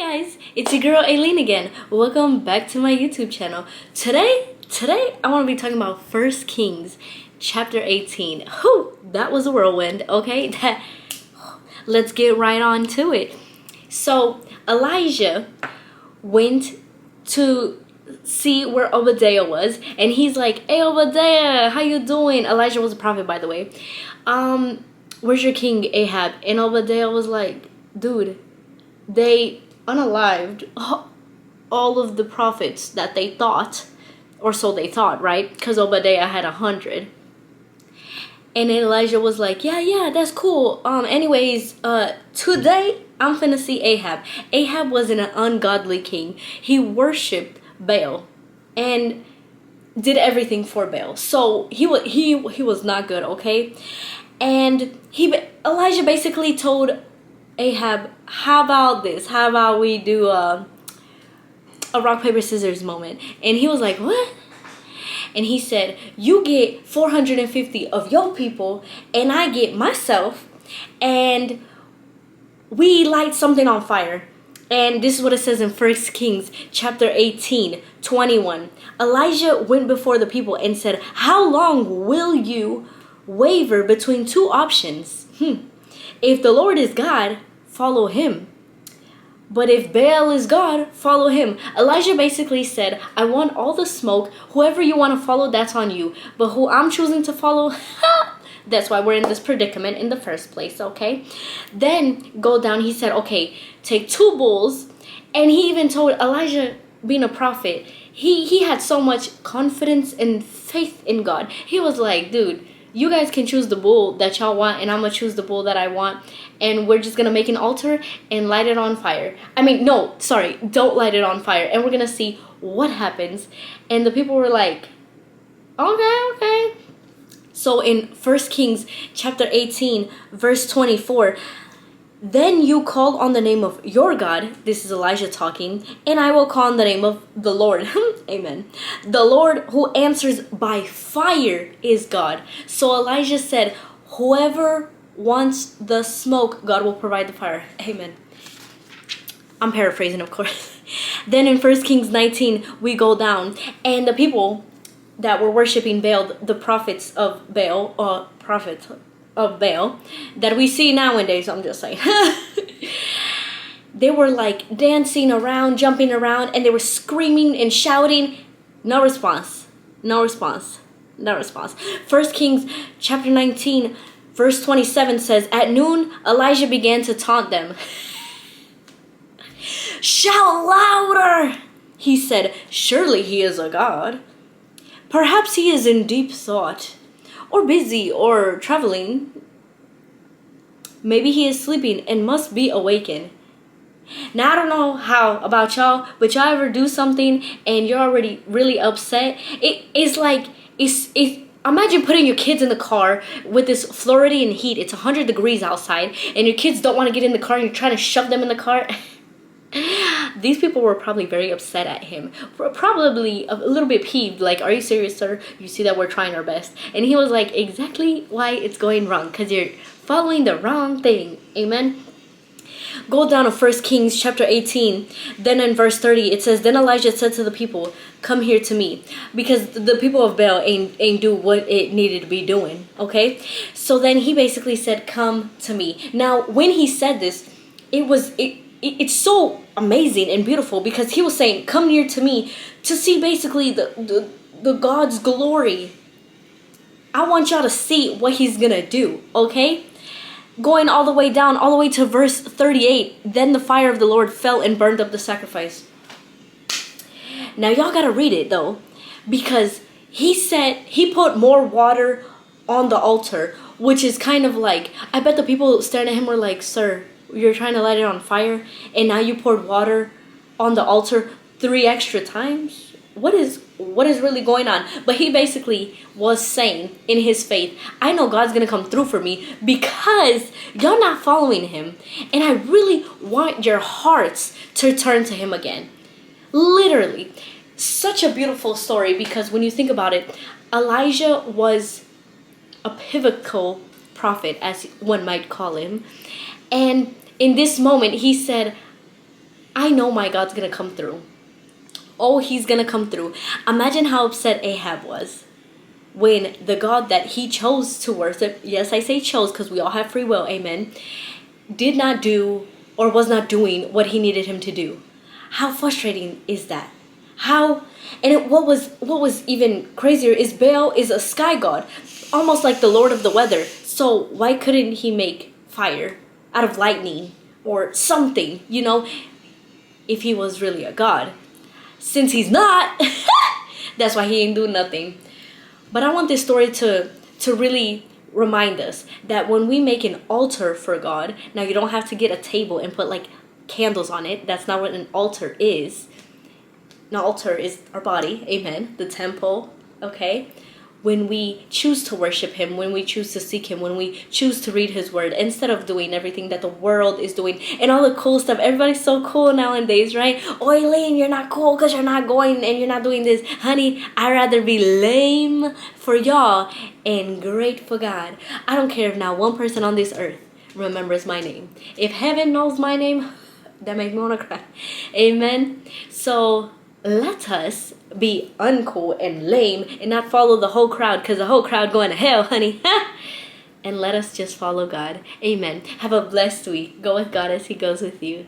guys, it's your girl Aline again. Welcome back to my YouTube channel. Today I want to be talking about 1 Kings chapter 18. Whew, that was a whirlwind, okay? Let's get right on to it. So Elijah went to see where Obadiah was, and he's like, "Hey Obadiah, how you doing?" Elijah was a prophet, by the way. Where's your king Ahab? And Obadiah was like, "Dude, they unalived all of the prophets that they thought, or so they thought, right? Because Obadiah had 100." And Elijah was like, yeah, that's cool. Anyways, today I'm finna see Ahab. Ahab was an ungodly king. He worshipped Baal and did everything for Baal. So he was not good, okay? And Elijah basically told Ahab, how about this? How about we do a rock, paper, scissors moment? And he was like, what? And he said, you get 450 of your people, and I get myself, and we light something on fire. And this is what it says in 1 Kings chapter 18:21. Elijah went before the people and said, how long will you waver between two options? If the Lord is God, follow him. But if Baal is God, follow him. Elijah basically said, I want all the smoke. Whoever you want to follow, that's on you. But who I'm choosing to follow, that's why we're in this predicament in the first place, okay? Then go down, he said, okay, take 2 bulls. And he even told Elijah, being a prophet, he had so much confidence and faith in God. He was like, dude, you guys can choose the bull that y'all want, and I'm gonna choose the bull that I want, and we're just gonna make an altar and light it on fire. I mean, no, sorry, don't light it on fire, and we're gonna see what happens. And the people were like, okay. So in 1 Kings chapter 18 verse 24, then you call on the name of your God, this is Elijah talking, and I will call on the name of the Lord. Amen. The Lord who answers by fire is God. So Elijah said, whoever wants the smoke, God will provide the fire. Amen. I'm paraphrasing, of course. Then in 1 Kings 19, we go down, and the people that were worshiping Baal, the prophets of Baal, that we see nowadays, I'm just saying, they were like dancing around, jumping around, and they were screaming and shouting. No response. 1 Kings chapter 19 verse 27 says, at noon Elijah began to taunt them. Shout louder, he said. Surely he is a god. Perhaps he is in deep thought, or busy, or traveling. Maybe he is sleeping and must be awakened. Now I don't know how about y'all, but y'all ever do something and you're already really upset? It's like imagine putting your kids in the car with this Floridian heat. It's 100 degrees outside, and your kids don't want to get in the car, and you're trying to shove them in the car. These people were probably very upset at him, probably a little bit peeved, like, are you serious, sir? You see that we're trying our best. And he was like, exactly why it's going wrong, because you're following the wrong thing. Amen. Go down to 1 Kings chapter 18. Then in verse 30 it says, then Elijah said to the people, come here to me, because the people of Baal ain't do what it needed to be doing, okay? So then he basically said, come to me. Now when he said this, it's so amazing and beautiful, because he was saying, come near to me to see basically the God's glory. I want y'all to see what he's gonna do, okay? Going all the way down, all the way to verse 38, then the fire of the Lord fell and burned up the sacrifice. Now y'all gotta read it though, because he said he put more water on the altar, which is kind of like, I bet the people staring at him were like, sir, you're trying to light it on fire, and now you poured water on the altar 3 extra times? What is really going on? But he basically was saying in his faith, I know God's gonna come through for me, because y'all not following him, and I really want your hearts to turn to him again. Literally, such a beautiful story, because when you think about it, Elijah was a pivotal prophet, as one might call him, and in this moment he said, I know my God's gonna come through. Oh, he's gonna come through. Imagine how upset Ahab was when the God that he chose to worship, yes, I say chose because we all have free will, amen, did not do or was not doing what he needed him to do. How frustrating is that? How, and what was even crazier is Baal is a sky god, almost like the Lord of the weather. So why couldn't he make fire out of lightning or something, if he was really a god? Since he's not, that's why he ain't doing nothing. But I want this story to really remind us that when we make an altar for God, now you don't have to get a table and put like candles on it. That's not what an altar is. An altar is our body, amen, the temple, okay? When we choose to worship him, when we choose to seek him, when we choose to read his word, instead of doing everything that the world is doing and all the cool stuff. Everybody's so cool nowadays, right? Oh, Aline, you're not cool because you're not going and you're not doing this. Honey, I'd rather be lame for y'all and great for God. I don't care if not one person on this earth remembers my name. If heaven knows my name, that makes me want to cry. Amen. So let us be uncool and lame and not follow the whole crowd, because the whole crowd going to hell, honey. And let us just follow God. Amen. Have a blessed week. Go with God as he goes with you.